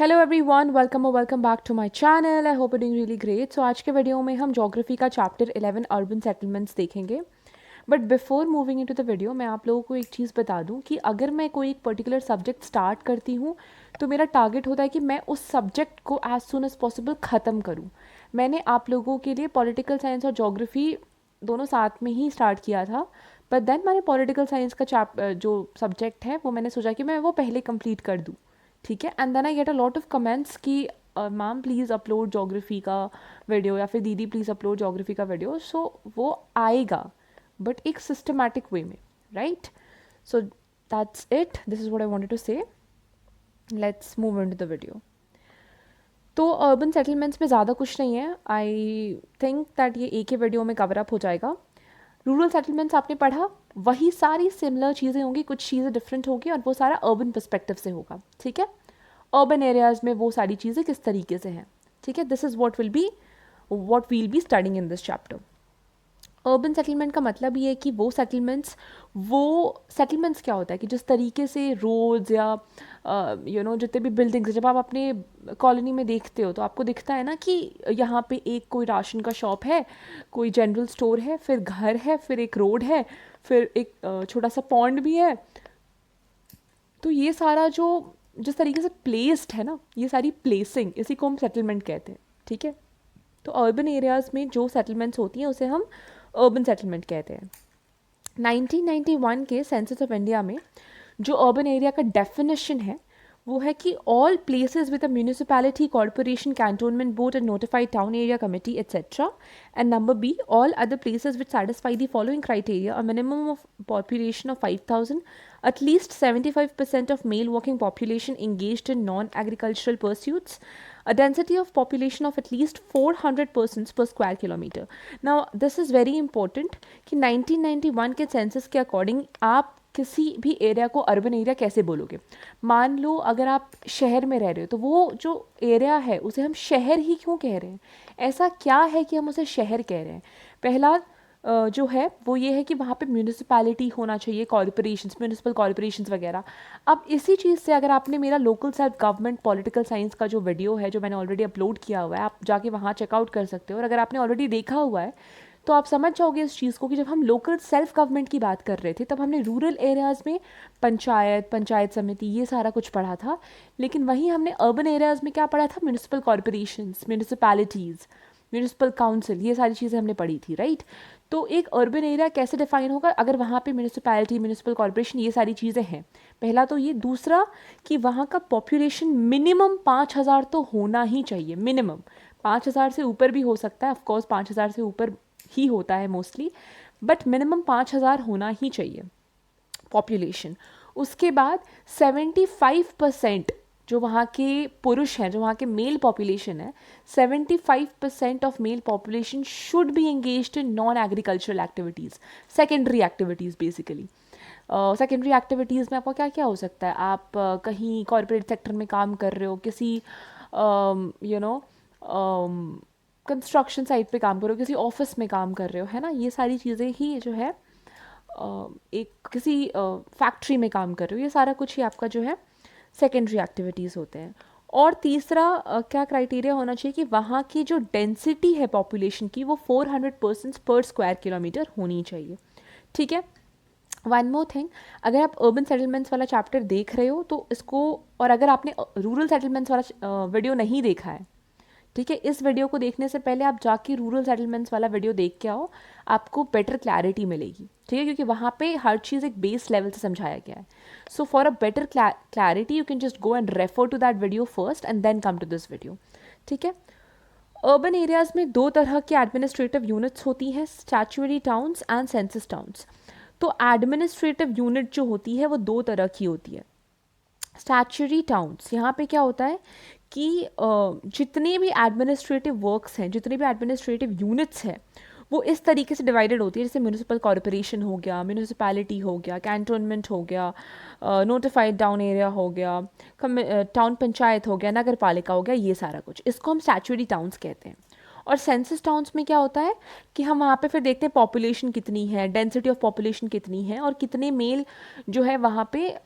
Hello everyone, welcome और welcome back to my channel. I hope you doing really great. So आज के video में हम geography का चैप्टर 11 अर्बन सेटलमेंट्स देखेंगे। But before moving into the video मैं आप लोगों को एक चीज़ बता दूं कि अगर मैं कोई एक पर्टिकुलर सब्जेक्ट स्टार्ट करती हूँ तो मेरा टारगेट होता है कि मैं उस सब्जेक्ट को एज सुन एज पॉसिबल ख़त्म करूँ। मैंने आप लोगों के लिए पॉलिटिकल साइंस और ज्योग्राफी दोनों साथ में ही स्टार्ट किया था, बट देन मैंने पॉलिटिकल साइंस का जो सब्जेक्ट है वो मैंने सोचा कि मैं वो पहले कंप्लीट कर दूँ। ठीक है। And then I get a lot of comments कि मैम प्लीज़ अपलोड जोग्राफी का वीडियो या फिर दीदी प्लीज़ अपलोड जोग्राफी का वीडियो। सो वो आएगा बट एक सिस्टमैटिक वे में, right? So that's it, this is what I wanted to say. Let's move into the video. तो अर्बन सेटलमेंट्स में ज़्यादा कुछ नहीं है। आई थिंक दैट ये एक ही वीडियो में कवर अप हो जाएगा। रूरल सेटलमेंट्स आपने पढ़ा, वही सारी सिमिलर चीज़ें होंगी, कुछ चीज़ें डिफरेंट होगी और वो सारा अर्बन पर्सपेक्टिव से होगा। ठीक है। अर्बन एरियाज़ में वो सारी चीज़ें किस तरीके से हैं। ठीक है। This is what we'll be studying in this chapter. Urban settlement का मतलब ये है कि वो सेटलमेंट्स क्या होता है कि जिस तरीके से रोड्स या जितने भी बिल्डिंग्स, जब आप अपने कॉलोनी में देखते हो तो आपको दिखता है ना कि यहाँ पे एक कोई राशन का शॉप है, कोई जनरल स्टोर है, फिर घर है, फिर एक रोड है, फिर एक छोटा सा पॉन्ड भी है। तो ये सारा जो जिस तरीके से प्लेस्ड है ना, ये सारी प्लेसिंग, इसी को हम सेटलमेंट कहते हैं। ठीक है। तो अर्बन एरियाज़ में जो सेटलमेंट्स होती हैं उसे हम अर्बन सेटलमेंट कहते हैं। 1991 के सेंसस ऑफ इंडिया में जो अर्बन एरिया का डेफिनेशन है वो है कि all places with a municipality, corporation, cantonment board and notified town area committee etcetera. And number B, all other places which satisfy the following criteria: a minimum of population of 5,000, at least 75% of male working population engaged in non-agricultural pursuits, a density of population of at least 400 persons per square kilometer. Now this is very important कि 1991 के census के according आप किसी भी area को urban area कैसे बोलोगे। मान लो अगर आप शहर में रह रहे हो तो वो जो एरिया है उसे हम शहर ही क्यों कह रहे हैं, ऐसा क्या है कि हम उसे शहर कह रहे हैं। पहला जो है वो ये है कि वहाँ पे म्यूनिसिपैलिटी होना चाहिए, कॉर्पोरेशंस, म्यूनिसिपल कॉर्पोरेशंस वगैरह। अब इसी चीज़ से अगर आपने मेरा local self government political science का जो वीडियो है जो मैंने ऑलरेडी अपलोड किया हुआ है, आप जाके वहाँ चेकआउट कर सकते हो। और अगर आपने ऑलरेडी देखा हुआ है तो आप समझ जाओगे इस चीज़ को कि जब हम लोकल सेल्फ गवर्नमेंट की बात कर रहे थे तब हमने रूरल एरियाज़ में पंचायत समिति ये सारा कुछ पढ़ा था, लेकिन वहीं हमने अर्बन एरियाज़ में क्या पढ़ा था? Municipal corporations, municipalities, municipal council, ये सारी चीज़ें हमने पढ़ी थी, राइट? तो एक अर्बन एरिया कैसे डिफाइन होगा अगर वहाँ पे म्यूनिसिपैलिटी, म्यूनिसिपल कॉर्पोरेशन ये सारी चीज़ें हैं। पहला तो ये, दूसरा कि वहाँ का पॉपुलेशन मिनिमम 5,000 तो होना ही चाहिए। मिनिमम 5,000 से ऊपर भी हो सकता है, ऑफकोर्स 5,000 से ऊपर ही होता है मोस्टली, बट मिनिमम 5,000 होना ही चाहिए पॉपुलेशन। उसके बाद 75% जो वहाँ के पुरुष हैं, जो वहाँ के मेल पॉपुलेशन है, 75% of male population should be engaged in non agricultural activities, secondary activities basically. Secondary activities में आपका क्या क्या हो सकता है? आप कहीं कॉरपोरेट सेक्टर में काम कर रहे हो, किसी कंस्ट्रक्शन साइट पे काम कर रहे हो, किसी ऑफिस में काम कर रहे हो, है ना? ये सारी चीज़ें ही जो है एक किसी फैक्ट्री में काम कर रहे हो, ये सारा कुछ ही आपका जो है सेकेंडरी एक्टिविटीज़ होते हैं। और तीसरा क्या क्राइटेरिया होना चाहिए कि वहाँ की जो डेंसिटी है पॉपुलेशन की वो 400 पर्सन्स पर स्क्वायर किलोमीटर होनी चाहिए। ठीक है। वन मोर थिंग, अगर आप अर्बन सेटलमेंट्स वाला चैप्टर देख रहे हो तो इसको, और अगर आपने रूरल सेटलमेंट्स वाला वीडियो नहीं देखा है, ठीक है, इस वीडियो को देखने से पहले आप जाके रूरल सेटलमेंट्स वाला वीडियो देख के आओ, आपको बेटर क्लैरिटी मिलेगी। ठीक है, क्योंकि वहाँ पे हर चीज़ एक बेस लेवल से समझाया गया है। So for a better clarity you can just go and refer to that video first and then come to this video. ठीक है। अर्बन एरियाज़ में दो तरह की एडमिनिस्ट्रेटिव यूनिट्स होती हैं, statutory towns and census towns. तो एडमिनिस्ट्रेटिव यूनिट जो होती है वो दो तरह की होती है। स्टैच्यूटरी टाउन्स, यहाँ पे क्या होता है कि जितने भी एडमिनिस्ट्रेटिव वर्क्स हैं, जितने भी एडमिनिस्ट्रेटिव यूनिट्स हैं, वो इस तरीके से डिवाइडेड होती है, जैसे म्यूनिसिपल कॉर्पोरेशन हो गया, म्यूनिसिपैलिटी हो गया, कैंटोनमेंट हो गया, नोटिफाइड टाउन एरिया हो गया, टाउन पंचायत हो गया, नगर पालिका हो गया, ये सारा कुछ, इसको हम स्टैच्यूटरी टाउन्स कहते हैं। और सेंसस टाउन्स में क्या होता है कि हम वहाँ पे फिर देखते हैं पॉपुलेशन कितनी है, डेंसिटी ऑफ पॉपुलेशन कितनी है, और कितने मेल जो है वहाँ पे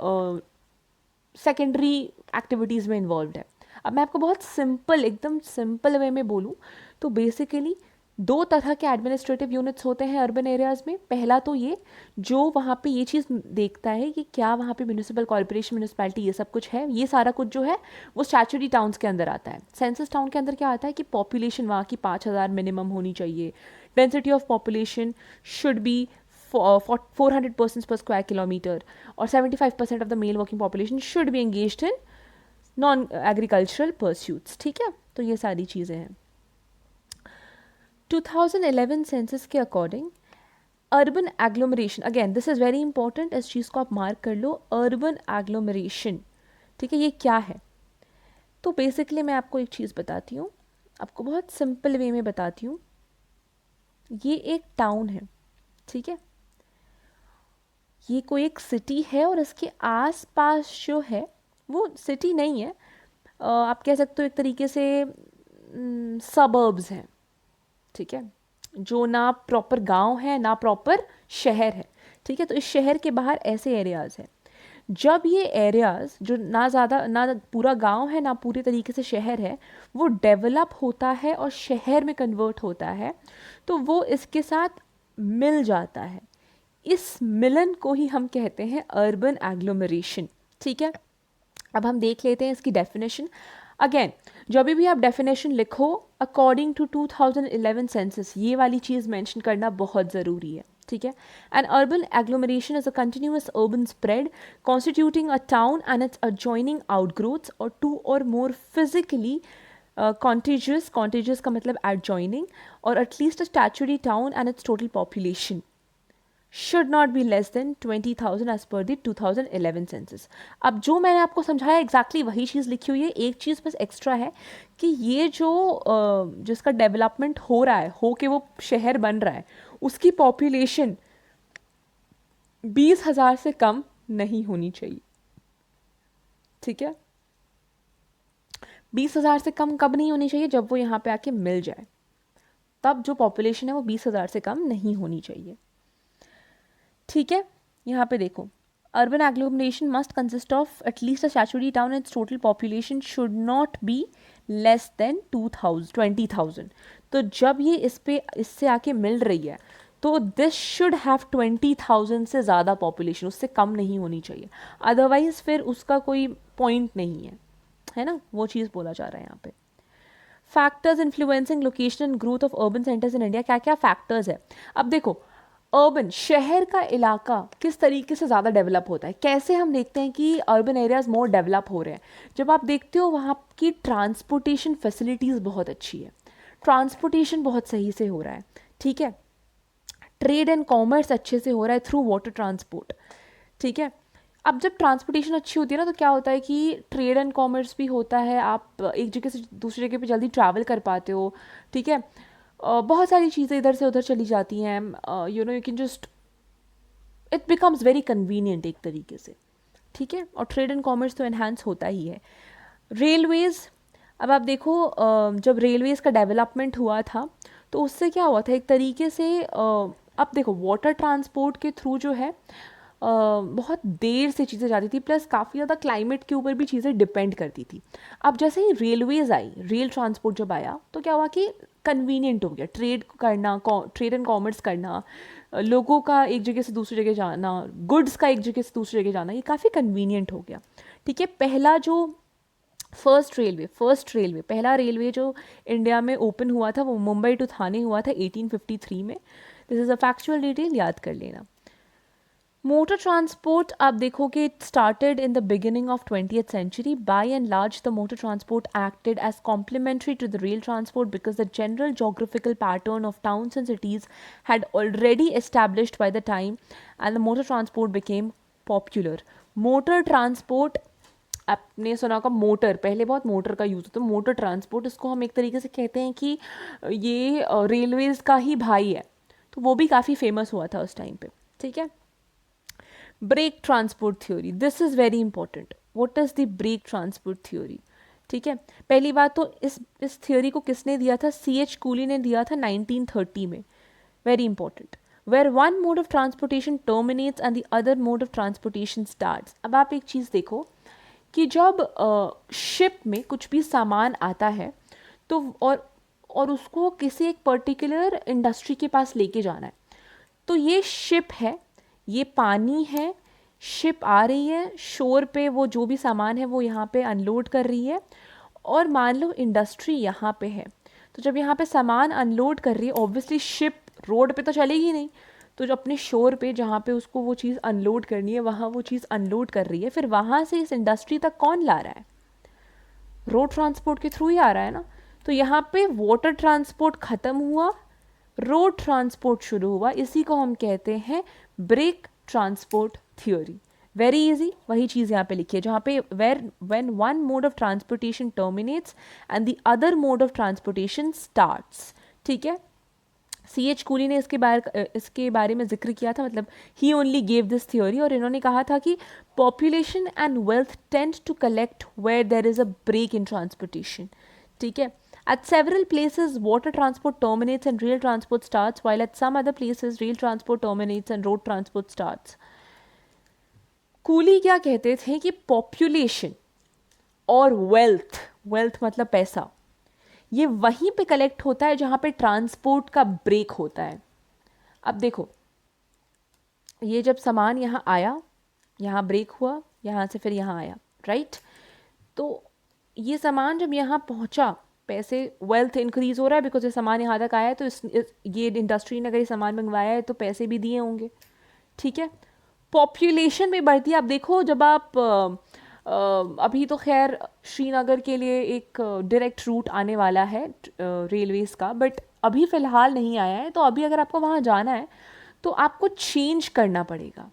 सेकेंडरी एक्टिविटीज़ में इन्वॉल्व है। अब मैं आपको बहुत सिंपल, एकदम सिंपल वे में बोलूँ तो बेसिकली दो तरह के एडमिनिस्ट्रेटिव यूनिट्स होते हैं अर्बन एरियाज़ में। पहला तो ये जो वहाँ पे ये चीज़ देखता है कि क्या वहाँ पे म्यूनिसिपल कॉर्पोरेशन, म्यूनिसपैलिटी ये सब कुछ है, ये सारा कुछ जो है वो स्टैचुटरी टाउन्स के अंदर आता है। सेंसस टाउन के अंदर क्या आता है कि पॉपुलेशन वहाँ की 5,000 मिनिमम होनी चाहिए, density of population should be 400 persons per square kilometer, और 75% of the mail working population should be engaged in non agricultural pursuits. ठीक है, तो ये सारी चीज़ें हैं। 2011 सेंसस के according urban agglomeration, again this is very important, इस चीज़ को आप मार्क कर लो, अर्बन एग्लोमरेशन। ठीक है, ये क्या है? तो बेसिकली मैं आपको एक चीज़ बताती हूँ, आपको बहुत सिंपल वे में बताती हूँ। ये एक टाउन है, ठीक है, ये कोई एक सिटी है और इसके आसपास जो है वो सिटी नहीं है, आप कह सकते हो एक तरीके से सबर्ब्स हैं। ठीक है, जो ना प्रॉपर गांव है ना प्रॉपर शहर है। ठीक है, तो इस शहर के बाहर ऐसे एरियाज़ हैं। जब ये एरियाज़ जो ना ज़्यादा ना पूरा गांव है ना पूरी तरीके से शहर है, वो डेवलप होता है और शहर में कन्वर्ट होता है, तो वो इसके साथ मिल जाता है। इस मिलन को ही हम कहते हैं अर्बन एग्लोमरेशन। ठीक है, अब हम देख लेते हैं इसकी डेफिनेशन। अगेन जब भी आप डेफिनेशन लिखो अकॉर्डिंग टू 2011 सेंसस, ये वाली चीज़ मेंशन करना बहुत ज़रूरी है। ठीक है, N urban agglomeration is a continuous urban spread constituting a town and it's adjoining outgrowths or two or more physically contiguous का मतलब adjoining, or at least a statutory town and its total population should not be less than 20,000 as per the 2011 census। अब जो मैंने आपको समझाया exactly वही चीज़ लिखी हुई है, एक चीज़ बस एक्स्ट्रा है कि ये जो जिसका डेवलपमेंट हो रहा है, हो के वो शहर बन रहा है, उसकी पॉपुलेशन 20,000 से कम नहीं होनी चाहिए। ठीक है, 20,000 से कम कब नहीं होनी चाहिए? जब वो यहाँ पे आके मिल जाए, तब जो पॉपुलेशन है वो 20,000 से कम नहीं होनी चाहिए। ठीक है, यहाँ पे देखो, urban agglomeration must consist of at least a statutory town and total population should not be less than 20,000। तो जब ये इससे आके मिल रही है तो दिस शुड हैव 20,000 से ज़्यादा पॉपुलेशन, उससे कम नहीं होनी चाहिए, अदरवाइज फिर उसका कोई पॉइंट नहीं है ना, वो चीज़ बोला जा रहा है यहाँ पे। Factors influencing location and growth of urban centres in India, क्या क्या फैक्टर्स है? अब देखो, अर्बन शहर का इलाका किस तरीके से ज़्यादा डेवलप होता है, कैसे हम देखते हैं कि अर्बन एरियाज मोर डेवलप हो रहे हैं? जब आप देखते हो वहाँ की ट्रांसपोर्टेशन फैसिलिटीज़ बहुत अच्छी है, ट्रांसपोर्टेशन बहुत सही से हो रहा है। ठीक है, ट्रेड एंड कॉमर्स अच्छे से हो रहा है थ्रू वाटर ट्रांसपोर्ट। ठीक है, अब जब ट्रांसपोर्टेशन अच्छी होती है ना तो क्या होता है कि ट्रेड एंड कॉमर्स भी होता है, आप एक जगह से दूसरी जगह पे जल्दी ट्रैवल कर पाते हो। ठीक है, बहुत सारी चीज़ें इधर से उधर चली जाती हैं, you can just, it becomes very convenient एक तरीके से। ठीक है, और ट्रेड एंड कॉमर्स तो एनहांस होता ही है। रेलवेज़, अब आप देखो जब रेलवेज़ का डेवलपमेंट हुआ था तो उससे क्या हुआ था एक तरीके से, अब देखो वाटर ट्रांसपोर्ट के थ्रू जो है बहुत देर से चीज़ें जाती थी, प्लस काफ़ी ज़्यादा क्लाइमेट के ऊपर भी चीज़ें डिपेंड करती थी। अब जैसे ही रेलवेज़ आई, रेल ट्रांसपोर्ट जब आया तो क्या हुआ कि कन्वीनियंट हो गया ट्रेड करना, ट्रेड एंड कॉमर्स करना, लोगों का एक जगह से दूसरी जगह जाना, गुड्स का एक जगह से दूसरी जगह जाना, ये काफ़ी कन्वीनियंट हो गया। ठीक है, पहला जो फर्स्ट रेलवे पहला रेलवे जो इंडिया में ओपन हुआ था वो मुंबई टू थाने हुआ था 1853 में। This is a factual detail, याद कर लेना। मोटर ट्रांसपोर्ट आप देखोगे it started in the beginning of 20th century. By and large, the motor transport acted as complementary to the rail transport because the general geographical pattern of towns and cities had already established by the time, and the motor transport became popular. Motor transport, आपने सुना होगा motor, पहले बहुत motor का use होता है, motor transport, इसको हम एक तरीके से कहते हैं कि ये रेलवेज़ का ही भाई है, तो वो भी काफ़ी फेमस हुआ था उस टाइम पे। ठीक है, break transport theory, this is very important. What is the break transport theory? ठीक है, पहली बात तो इस थ्योरी को किसने दिया था? C.H. कूली ने दिया था 1930 में। Very important. Where one mode of transportation terminates and the other mode of transportation starts. अब आप एक चीज़ देखो कि जब शिप में कुछ भी सामान आता है तो और उसको किसी एक पर्टिकुलर इंडस्ट्री के पास लेके जाना है, तो ये शिप है, ये पानी है, शिप आ रही है शोर पे, वो जो भी सामान है वो यहाँ पे अनलोड कर रही है, और मान लो इंडस्ट्री यहाँ पे है, तो जब यहाँ पे सामान अनलोड कर रही है ऑब्वियसली शिप रोड पे तो चलेगी नहीं, तो जो अपने शोर पे जहाँ पे उसको वो चीज़ अनलोड करनी है वहाँ वो चीज़ अनलोड कर रही है, फिर वहाँ से इस इंडस्ट्री तक कौन ला रहा है? रोड ट्रांसपोर्ट के थ्रू ही आ रहा है ना। तो यहाँ पे वाटर ट्रांसपोर्ट ख़त्म हुआ, रोड ट्रांसपोर्ट शुरू हुआ, इसी को हम कहते हैं break transport theory. Very easy, वही चीज़ यहाँ पे लिखी है जहाँ पे when one mode of transportation terminates and the other mode of transportation starts. ठीक है, C.H. कूली ने इसके बारे में जिक्र किया था, मतलब ही ओनली गेव दिस थ्योरी, और इन्होंने कहा था कि population and wealth tend to collect where there is a break in transportation. ठीक है, at several places water transport terminates and rail transport starts, while at some other places rail transport terminates and road transport starts. Coolie क्या कहते थे कि population और wealth, wealth मतलब पैसा, ये वहीं पे कलेक्ट होता है जहाँ पे ट्रांसपोर्ट का ब्रेक होता है। अब देखो, ये जब सामान यहाँ आया, यहाँ ब्रेक हुआ, यहाँ से फिर यहाँ आया, राइट? तो ये सामान जब यहाँ पहुँचा, पैसे, वेल्थ इंक्रीज हो रहा है बिकॉज ये सामान यहाँ तक आया है, तो ये इंडस्ट्री ने अगर ये सामान मंगवाया है तो पैसे भी दिए होंगे। ठीक है, पॉपुलेशन भी बढ़ती है। आप देखो, जब आप अभी तो खैर श्रीनगर के लिए एक डायरेक्ट रूट आने वाला है रेलवेज का, बट अभी फ़िलहाल नहीं आया है, तो अभी अगर आपको वहाँ जाना है तो आपको चेंज करना पड़ेगा,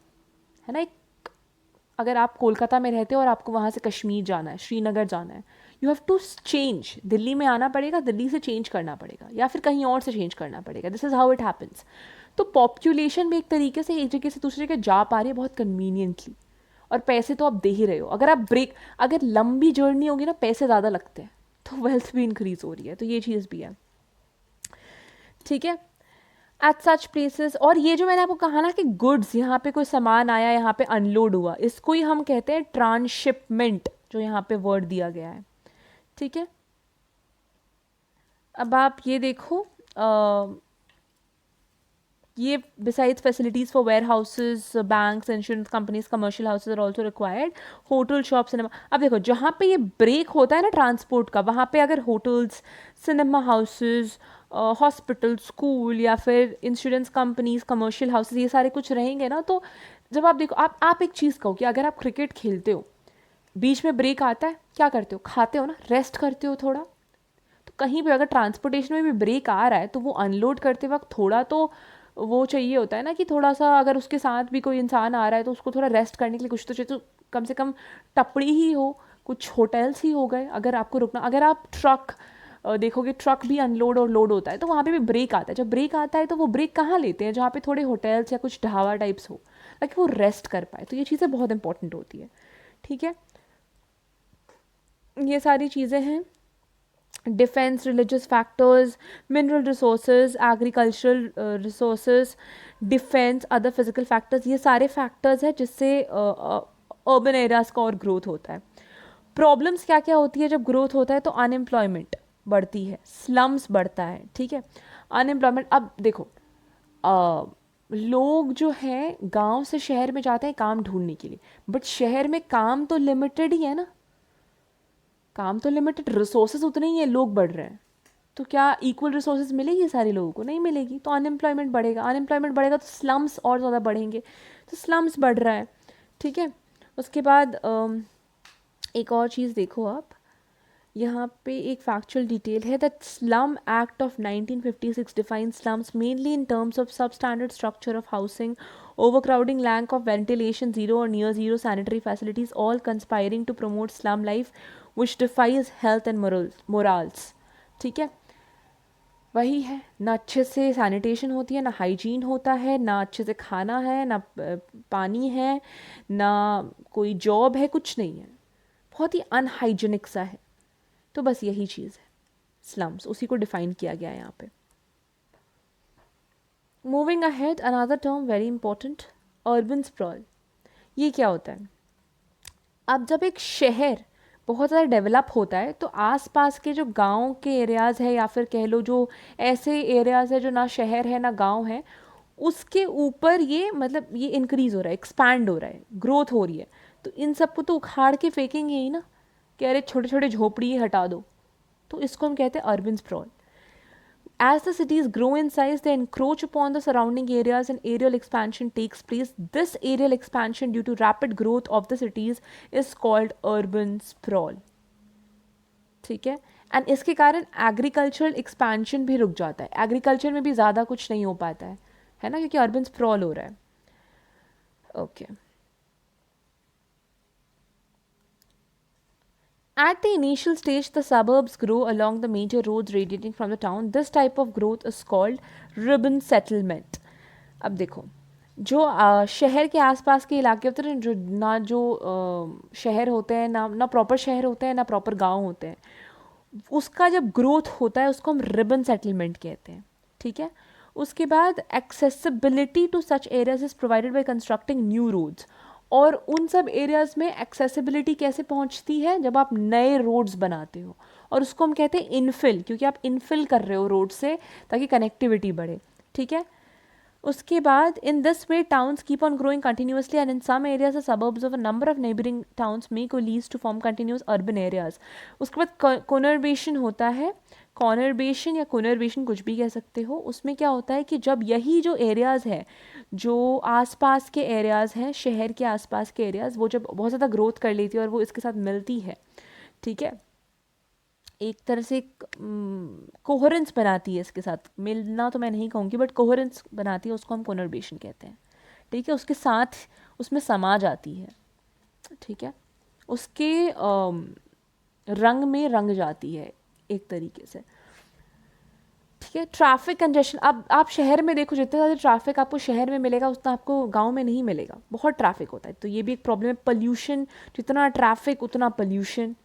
है ना। एक, अगर आप कोलकाता में रहते हो और आपको वहाँ से कश्मीर जाना है, श्रीनगर जाना है, you have to change, Delhi में आना पड़ेगा, दिल्ली से चेंज करना पड़ेगा, या फिर कहीं और से चेंज करना पड़ेगा। This is how it happens. तो पॉपुलेशन भी एक तरीके से एक जगह से दूसरी जगह जा पा रही है बहुत कन्वीनियंटली, और पैसे तो आप दे ही रहे हो। अगर लंबी जर्नी होगी ना, पैसे ज़्यादा लगते हैं, तो वेल्थ भी इंक्रीज हो रही है, तो ये चीज़ भी है। ठीक है, एट सच प्लेसेस, और ये जो मैंने आपको कहा ना कि गुड्स, यहाँ पे कोई सामान आया, यहाँ पे अनलोड हुआ, इसको ही हम कहते हैं ट्रांसशिपमेंट, जो यहाँ पे वर्ड दिया गया है। ठीक है, अब आप ये देखो, ये besides facilities for warehouses, banks, insurance companies, commercial houses are also required, hotel, shop, cinema. अब देखो, जहाँ पे ये ब्रेक होता है ना ट्रांसपोर्ट का, वहाँ पे अगर hotels, cinema houses, hospital, school, या फिर इंश्योरेंस कंपनीज, कमर्शियल हाउसेस, ये सारे कुछ रहेंगे ना, तो जब आप देखो, आप एक चीज़ कहो कि अगर आप क्रिकेट खेलते हो, बीच में ब्रेक आता है, क्या करते हो? खाते हो ना, रेस्ट करते हो थोड़ा। तो कहीं भी अगर ट्रांसपोर्टेशन में भी ब्रेक आ रहा है, तो वो अनलोड करते वक्त थोड़ा तो वो चाहिए होता है ना, कि थोड़ा सा, अगर उसके साथ भी कोई इंसान आ रहा है तो उसको थोड़ा रेस्ट करने के लिए कुछ तो चाहिए, तो कम से कम टपड़ी ही हो, कुछ होटल्स ही हो गए अगर आपको रुकना। अगर आप ट्रक देखोगे, ट्रक भी अनलोड और लोड होता है, तो वहाँ पे भी ब्रेक आता है। जब ब्रेक आता है तो वो ब्रेक कहाँ लेते हैं? जहाँ पे थोड़े होटल्स या कुछ ढाबा टाइप्स हो, ताकि वो रेस्ट कर पाए। तो ये चीज़ें बहुत इंपॉर्टेंट होती है। ठीक है, ये सारी चीज़ें हैं। Defence, religious factors, mineral resources, agricultural resources, defence, other physical factors, ये सारे फैक्टर्स हैं जिससे अर्बन एरियाज का और ग्रोथ होता है। प्रॉब्लम्स क्या क्या होती है जब ग्रोथ होता है? तो अनएम्प्लॉयमेंट बढ़ती है, स्लम्स बढ़ता है। ठीक है, अनएम्प्लॉयमेंट, अब देखो, लोग जो हैं गांव से शहर में जाते हैं काम ढूंढने के लिए, बट शहर में काम तो लिमिटेड ही है ना, काम तो लिमिटेड, रिसोर्सेज उतने ही हैं, लोग बढ़ रहे हैं, तो क्या इक्वल रिसोर्सेज मिलेगी सारे लोगों को? नहीं मिलेगी, तो अनएम्प्लॉयमेंट बढ़ेगा। अनएम्प्लॉयमेंट बढ़ेगा तो स्लम्स और ज़्यादा बढ़ेंगे, तो स्लम्स बढ़ रहा है। ठीक है, उसके बाद एक और चीज़ देखो आप, यहाँ पे एक फैक्चुअल डिटेल है that slum act of 1956 defines slums mainly in terms of substandard structure of housing, overcrowding, lack of ventilation, zero or near zero sanitary facilities, all conspiring to promote slum life which defies health and morals. ठीक है, वही है, ना अच्छे से sanitation होती है, ना हाइजीन होता है, ना अच्छे से खाना है, ना पानी है, ना कोई जॉब है, कुछ नहीं है, बहुत ही अनहाइजीनिक सा है। तो बस यही चीज़ है स्लम्स, उसी को डिफाइन किया गया है यहाँ पे। Moving ahead, another term very important, urban sprawl. ये क्या होता है? अब जब एक शहर बहुत ज़्यादा डेवलप होता है तो आसपास के जो गांव के एरियाज़ है या फिर कह लो जो ऐसे एरियाज़ है जो ना शहर है ना गांव है, उसके ऊपर ये मतलब ये इंक्रीज़ हो रहा है, एक्सपैंड हो रहा है, ग्रोथ हो रही है। तो इन सबको तो उखाड़ के फेंकेंगे ही ना कि अरे छोटे छोटे झोपड़ी हटा दो। तो इसको हम कहते हैं urban sprawl. As the cities grow in size, they encroach upon the surrounding areas and aerial expansion takes place. This aerial expansion, due to rapid growth of the cities, is called urban sprawl. ठीक है। And इसके कारण agricultural expansion भी रुक जाता है, agriculture में भी ज़्यादा कुछ नहीं हो पाता है ना, क्योंकि अर्बन स्प्रॉल हो रहा है। Okay okay. At the initial stage, the suburbs grow along the major roads radiating from the town. This type of growth is called urban settlement. अब देखो, जो शहर के आसपास के इलाके होते हैं जो ना जो शहर होते हैं ना प्रॉपर शहर होते हैं ना प्रॉपर गांव होते हैं, उसका जब ग्रोथ होता है उसको हम रिबन सेटलमेंट कहते हैं। ठीक है। उसके बाद accessibility to such areas is provided by constructing new roads. और उन सब एरियाज़ में एक्सेसिबिलिटी कैसे पहुंचती है, जब आप नए रोड्स बनाते हो, और उसको हम कहते हैं इनफिल, क्योंकि आप इनफिल कर रहे हो रोड से ताकि कनेक्टिविटी बढ़े। ठीक है। उसके बाद in this way towns keep on growing continuously and in some areas suburbs of a number of neighbouring towns may coalesce to form continuous urban areas. उसके बाद कोनर्बेशन होता है, कॉनर्बेशन या कोनर्बेशन कुछ भी कह सकते हो। उसमें क्या होता है कि जब यही जो एरियाज़ है, जो आसपास के एरियाज़ हैं, शहर के आसपास के एरियाज़, वो जब बहुत ज़्यादा ग्रोथ कर लेती है और वो इसके साथ मिलती है, ठीक है, एक तरह से कोहरेंस बनाती है, इसके साथ मिलना तो मैं नहीं कहूँगी बट कोहरेंस बनाती है, उसको हम कोनर्बेशन कहते हैं। ठीक है। उसके साथ उसमें समा जाती है। ठीक है। उसके रंग में रंग जाती है एक तरीके से। ठीक है। ट्रैफिक कंजेशन, अब आप शहर में देखो जितने ज़्यादा ट्रैफिक आपको शहर में मिलेगा उतना आपको गांव में नहीं मिलेगा, बहुत ट्रैफिक होता है। तो ये भी एक प्रॉब्लम है। पोल्यूशन, जितना ट्रैफिक उतना पोल्यूशन।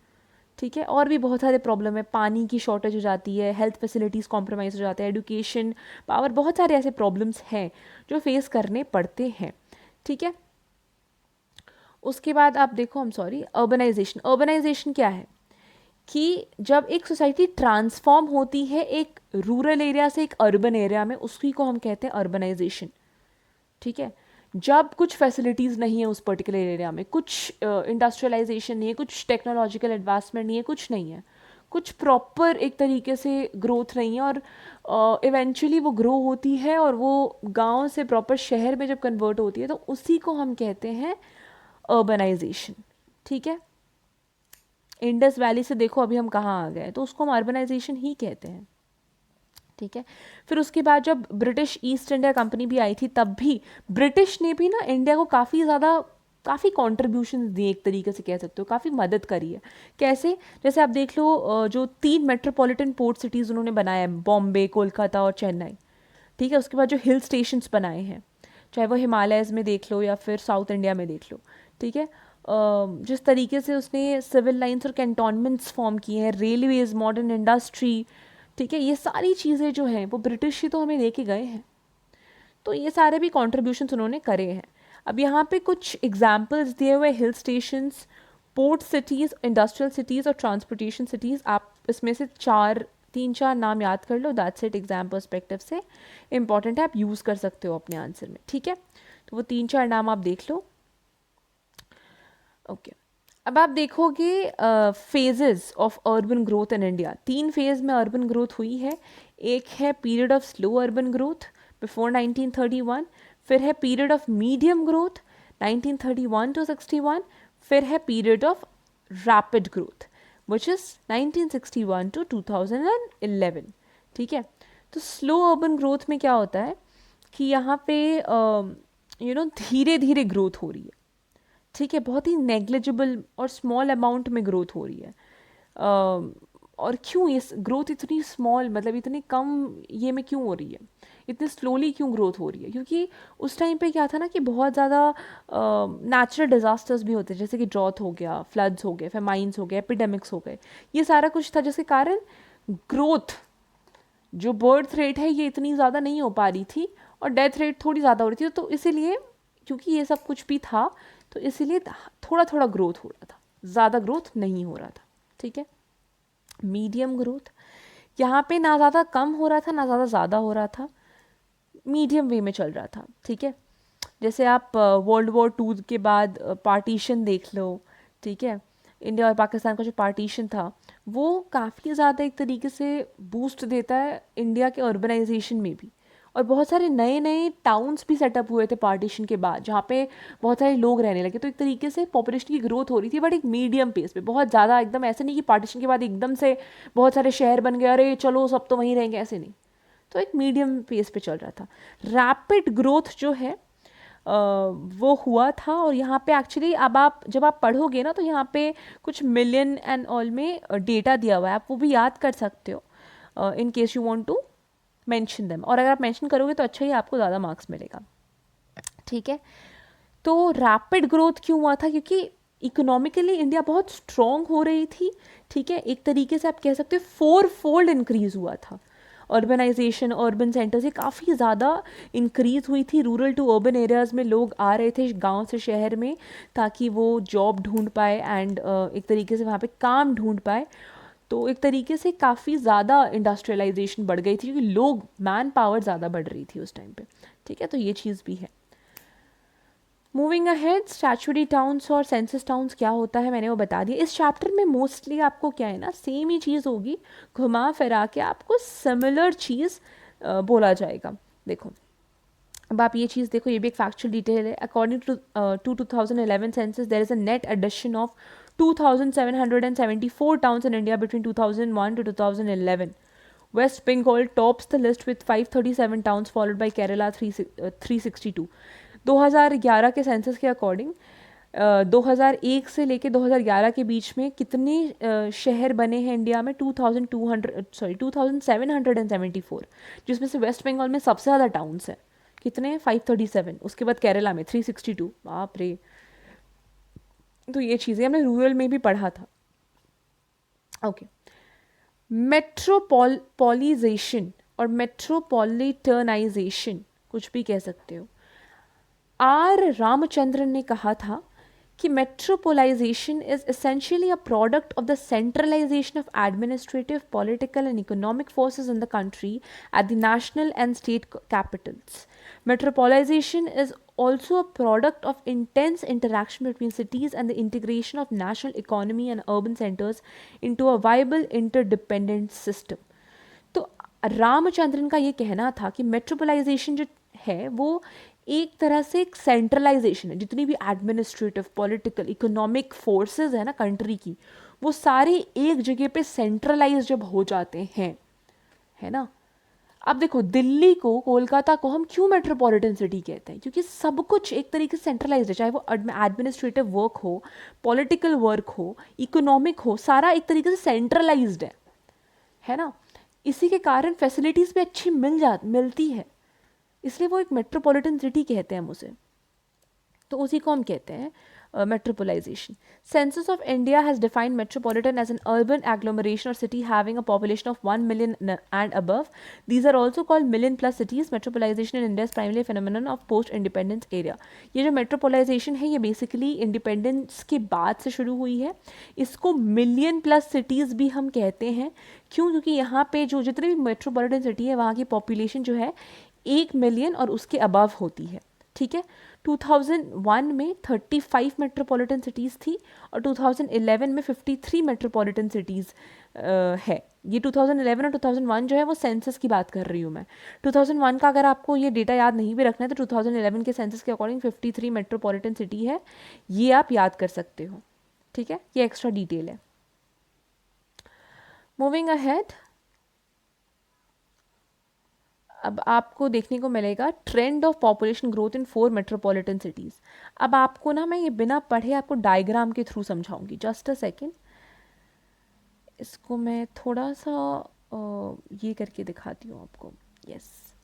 ठीक है। और भी बहुत सारे प्रॉब्लम है, पानी की शॉर्टेज हो जाती है, हेल्थ फैसिलिटीज़ कॉम्प्रोमाइज़ हो जाते हैं, एजुकेशन, पावर, बहुत सारे ऐसे प्रॉब्लम्स हैं जो फेस करने पड़ते हैं। ठीक है। उसके बाद आप देखो, अर्बनाइजेशन। अर्बनाइजेशन क्या है कि जब एक सोसाइटी ट्रांसफॉर्म होती है एक रूरल एरिया से एक अर्बन एरिया में, उसी को हम कहते हैं अर्बनाइजेशन। ठीक है। जब कुछ फैसिलिटीज़ नहीं है उस पर्टिकुलर एरिया में, कुछ इंडस्ट्रियलाइजेशन नहीं है, कुछ टेक्नोलॉजिकल एडवांसमेंट नहीं है, कुछ नहीं है, कुछ प्रॉपर एक तरीके से ग्रोथ नहीं है, और इवेंचुअली वो ग्रो होती है और वो गांव से प्रॉपर शहर में जब कन्वर्ट होती है, तो उसी को हम कहते हैं अर्बनाइजेशन। ठीक है। इंडस वैली से देखो अभी हम कहाँ आ गए, तो उसको हम अर्बनाइजेशन ही कहते हैं। ठीक है। फिर उसके बाद जब ब्रिटिश ईस्ट इंडिया कंपनी भी आई थी, तब भी ब्रिटिश ने भी ना इंडिया को काफ़ी कॉन्ट्रीब्यूशन दिए, एक तरीके से कह सकते हो, काफ़ी मदद करी है। कैसे? जैसे आप देख लो, जो 3 मेट्रोपॉलिटन पोर्ट सिटीज़ उन्होंने बनाया है, बॉम्बे, कोलकाता और चेन्नई। ठीक है। उसके बाद जो हिल स्टेशंस बनाए हैं, चाहे वो हिमालयज़ में देख लो या फिर साउथ इंडिया में देख लो। ठीक है। जिस तरीके से उसने सिविल लाइंस और कैंटोनमेंट्स फॉर्म किए हैं, रेलवेज, मॉडर्न इंडस्ट्री, ठीक है, ये सारी चीज़ें जो हैं वो ब्रिटिश ही तो हमें दे के गए हैं। तो ये सारे भी कॉन्ट्रीब्यूशंस उन्होंने करे हैं। अब यहाँ पे कुछ एग्जाम्पल्स दिए हुए, hill stations, port cities, industrial cities और ट्रांसपोर्टेशन सिटीज़। आप इसमें से 3-4 नाम याद कर लो, दैट्स इट। एग्जाम पर्सपेक्टिव से इंपॉर्टेंट है, आप यूज़ कर सकते हो अपने आंसर में। ठीक है। तो वो 3-4 नाम आप देख लो। ओके। अब आप देखोगे phases of urban growth in India. 3 phase में अर्बन ग्रोथ हुई है। एक है period of slow urban growth before 1931, फिर है period of medium growth 1931 to 61, फिर है period of rapid growth which is 1961 to 2011। ठीक है। तो स्लो अर्बन ग्रोथ में क्या होता है कि यहाँ पे धीरे धीरे ग्रोथ हो रही है। ठीक है। बहुत ही नेग्लिजिबल और स्मॉल अमाउंट में ग्रोथ हो रही है। और क्यों ये ग्रोथ इतनी स्मॉल, मतलब इतनी कम ये में क्यों हो रही है, इतनी स्लोली क्यों ग्रोथ हो रही है? क्योंकि उस टाइम पे क्या था ना कि बहुत ज़्यादा नेचुरल डिज़ास्टर्स भी होते हैं, जैसे कि ड्रॉथ हो गया, फ्लड्स हो गए, फेमाइंस हो गए, एपिडेमिक्स हो गए, ये सारा कुछ था, जिसके कारण ग्रोथ, जो बर्थ रेट है ये इतनी ज़्यादा नहीं हो पा रही थी और डेथ रेट थोड़ी ज़्यादा हो रही थी। तो इसीलिए, क्योंकि ये सब कुछ भी था, तो इसीलिए थोड़ा थोड़ा ग्रोथ हो रहा था, ज़्यादा ग्रोथ नहीं हो रहा था, ठीक है। मीडियम ग्रोथ, यहाँ पे ना ज़्यादा कम हो रहा था ना ज़्यादा ज़्यादा हो रहा था, मीडियम वे में चल रहा था, ठीक है। जैसे आप वर्ल्ड वॉर 2 के बाद पार्टीशन देख लो, ठीक है। इंडिया और पाकिस्तान का जो पार्टीशन था वो काफ़ी ज़्यादा एक तरीके से बूस्ट देता है इंडिया के अर्बनाइजेशन में भी, और बहुत सारे नए नए टाउन्स भी सेटअप हुए थे पार्टीशन के बाद जहाँ पे बहुत सारे लोग रहने लगे, तो एक तरीके से पॉपुलेशन की ग्रोथ हो रही थी, बट एक मीडियम पेस पे, बहुत ज़्यादा एकदम ऐसे नहीं कि पार्टीशन के बाद एकदम से बहुत सारे शहर बन गए, अरे चलो सब तो वहीं रहेंगे, ऐसे नहीं। तो एक मीडियम पेस पे चल रहा था। रैपिड ग्रोथ जो है वो हुआ था, और यहाँ पे एक्चुअली अब आप जब आप पढ़ोगे ना तो यहाँ पे कुछ मिलियन एंड ऑल में डेटा दिया हुआ है, आप वो भी याद कर सकते हो in case you want to mention them, और अगर आप मेंशन करोगे तो अच्छा ही आपको ज़्यादा मार्क्स मिलेगा, ठीक है। तो रैपिड ग्रोथ क्यों हुआ था? क्योंकि इकोनॉमिकली इंडिया बहुत स्ट्रॉन्ग हो रही थी, ठीक है। एक तरीके से आप कह सकते हो 4-fold इंक्रीज़ हुआ था। अर्बनाइजेशन, अर्बन सेंटर से काफ़ी ज़्यादा इंक्रीज़ हुई थी, रूरल टू अर्बन एरियाज़ में लोग आ रहे थे गांव से शहर में, ताकि वो जॉब ढूंढ पाए एंड एक तरीके से वहाँ पे काम ढूंढ पाए। तो एक तरीके से काफ़ी ज़्यादा इंडस्ट्रियलाइजेशन बढ़ गई थी, क्योंकि लोग, मैन पावर ज़्यादा बढ़ रही थी उस टाइम पे, ठीक है। तो ये चीज़ भी है। मूविंग अहेड, स्टैचुरी टाउन्स और सेंसस टाउन्स क्या होता है मैंने वो बता दिया। इस चैप्टर में मोस्टली आपको क्या है ना, सेम ही चीज़ होगी, घुमा फिरा के आपको सिमिलर चीज़ बोला जाएगा। देखो अब आप ये चीज़ देखो, ये भी एक फैक्चुअल डिटेल है। According to 2011 census there is a net addition of 2774 towns in India between 2001 to 2011. West Bengal tops the list with 537 towns, followed by Kerala 362. 2011 के सेंसस के अकॉर्डिंग 2001 से लेके 2011 के बीच में कितने शहर बने हैं इंडिया में? 2774, जिसमें से वेस्ट बंगाल में सबसे ज़्यादा टाउन्स हैं। कितने? 537। उसके बाद केरला में 362। बाप रे। तो ये चीज़ें हमने रूरल में भी पढ़ा था। ओके, मेट्रोपॉलिजेशन और मेट्रोपॉलिटनाइजेशन, कुछ भी कह सकते हो। आर रामचंद्रन ने कहा था कि metropolization is essentially a product of the centralization of administrative, political and economic forces in the country at the national and state capitals. Metropolization is also a product of intense interaction between cities and the integration of national economy and urban centers into a viable interdependent system. तो रामचंद्रन का ये कहना था कि मेट्रोपोलाइजेशन जो है वो एक तरह से एक सेंट्रलाइजेशन है, जितनी भी एडमिनिस्ट्रेटिव, पॉलिटिकल, इकोनॉमिक फोर्सेस है ना कंट्री की, वो सारे एक जगह पे सेंट्रलाइज जब हो जाते हैं, है ना। अब देखो दिल्ली को, कोलकाता को हम क्यों मेट्रोपॉलिटन सिटी कहते हैं? क्योंकि सब कुछ एक तरीके से सेंट्रलाइज है, चाहे वो एडमिनिस्ट्रेटिव वर्क हो, पॉलिटिकल वर्क हो, इकोनॉमिक हो, सारा एक तरीके से सेंट्रलाइज्ड है ना। इसी के कारण फैसिलिटीज़ भी अच्छी मिलती है, इसलिए वो एक मेट्रोपॉलिटन सिटी कहते हैं हम उसे। तो उसी को हम कहते हैं metropolization. Census of India has defined metropolitan as an urban agglomeration or city having a population of 1 million and above. These are also called million plus cities. Metropolization in India is primarily a phenomenon of post-independence area. ये जो metropolization है ये basically independence के बाद से शुरू हुई है। इसको million plus cities भी हम कहते हैं। क्यों? क्योंकि यहाँ पे जो जितने भी metropolitan city है वहाँ की population जो है 1 मिलियन और उसके अबव होती है, ठीक है। 2001 में 35 मेट्रोपॉलिटन सिटीज़ थी और 2011 में 53 मेट्रोपॉलिटन सिटीज़ है। ये 2011 और 2001 जो है वो सेंसस की बात कर रही हूँ मैं। 2001 का अगर आपको ये डेटा याद नहीं भी रखना है तो 2011 के सेंसस के अकॉर्डिंग 53 मेट्रोपॉलिटन सिटी है, ये आप याद कर सकते हो, ठीक है। ये एक्स्ट्रा डिटेल है। मूविंग अहेड, अब आपको देखने को मिलेगा trend of population growth in 4 metropolitan cities. अब आपको ना मैं ये बिना पढ़े आपको डायग्राम के थ्रू समझाऊंगी। जस्ट अ सेकेंड, इसको मैं थोड़ा सा ये करके दिखाती हूँ आपको। यस,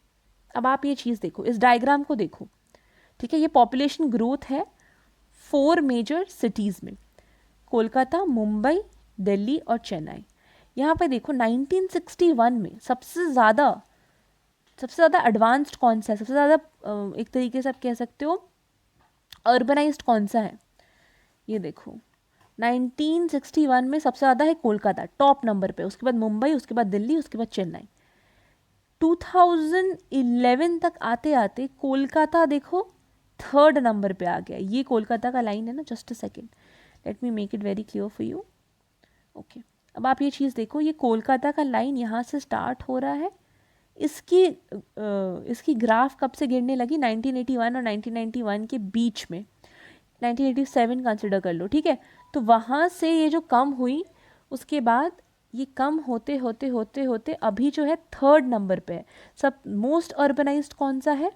अब आप ये चीज़ देखो, इस डायग्राम को देखो, ठीक है। ये पॉपुलेशन ग्रोथ है 4 मेजर सिटीज़ में, कोलकाता, मुंबई, दिल्ली और चेन्नई। यहाँ पे देखो 1961 में सबसे ज़्यादा एडवांस्ड कौन सा है, सबसे ज़्यादा एक तरीके से आप कह सकते हो अर्बनाइज्ड कौन सा है, ये देखो 1961 में सबसे ज़्यादा है कोलकाता टॉप नंबर पे, उसके बाद मुंबई, उसके बाद दिल्ली, उसके बाद चेन्नई। 2011 तक आते आते कोलकाता देखो थर्ड नंबर पे आ गया। ये कोलकाता का लाइन है ना, just a second, let me make it very clear for you. Okay, अब आप ये चीज़ देखो, ये कोलकाता का लाइन यहाँ से स्टार्ट हो रहा है, इसकी ग्राफ कब से गिरने लगी, 1981 और 1991 के बीच में, 1987 कंसिडर कर लो, ठीक है। तो वहाँ से ये जो कम हुई, उसके बाद ये कम होते होते होते होते अभी जो है थर्ड नंबर पे है। सब मोस्ट अर्बनाइज्ड कौन सा है,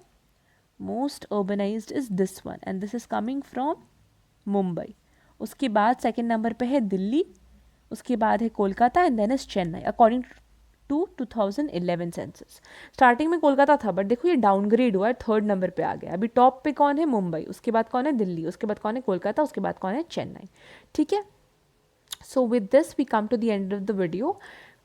most urbanised is this one and this is coming from Mumbai. उसके बाद सेकंड नंबर पे है दिल्ली, उसके बाद है Kolkata and then is Chennai according to 2011 census. Starting में कोलकाता था, बट देखो ये डाउनग्रेड हुआ है, थर्ड नंबर पे आ गया। अभी टॉप पे कौन है, मुंबई, उसके बाद कौन है, दिल्ली, उसके बाद कौन है, कोलकाता, उसके बाद कौन है, चेन्नई, ठीक है। So with this we come to the end of the video.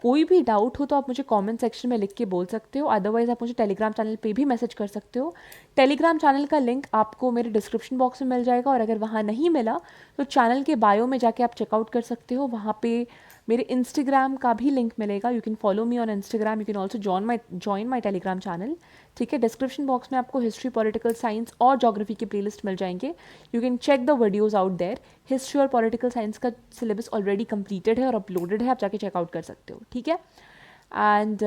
कोई भी डाउट हो तो आप मुझे कमेंट सेक्शन में लिख के बोल सकते हो, अदरवाइज आप मुझे टेलीग्राम चैनल पे भी मैसेज कर सकते हो। टेलीग्राम चैनल का लिंक आपको मेरे डिस्क्रिप्शन बॉक्स में मिल जाएगा, और अगर वहाँ नहीं मिला तो चैनल के बायो में जाके आप चेकआउट कर सकते हो, वहाँ पे मेरे इंस्टाग्राम का भी लिंक मिलेगा। You can follow me on Instagram, you can also join my Telegram channel, ठीक है। डिस्क्रिप्शन बॉक्स में आपको हिस्ट्री, पॉलिटिकल साइंस और जोग्राफी के प्लेलिस्ट मिल जाएंगे। You can check the videos out there. History और पॉलिटिकल साइंस का सिलेबस ऑलरेडी कंप्लीटेड है और अपलोडेड है, आप जाके चेकआउट कर सकते हो, ठीक है। And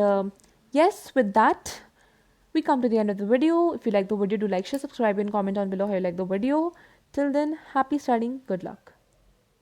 yes, with that we come to the end of the video. If you like the video, do like, share, subscribe and comment down below how you like the video. Till then, happy studying, good luck.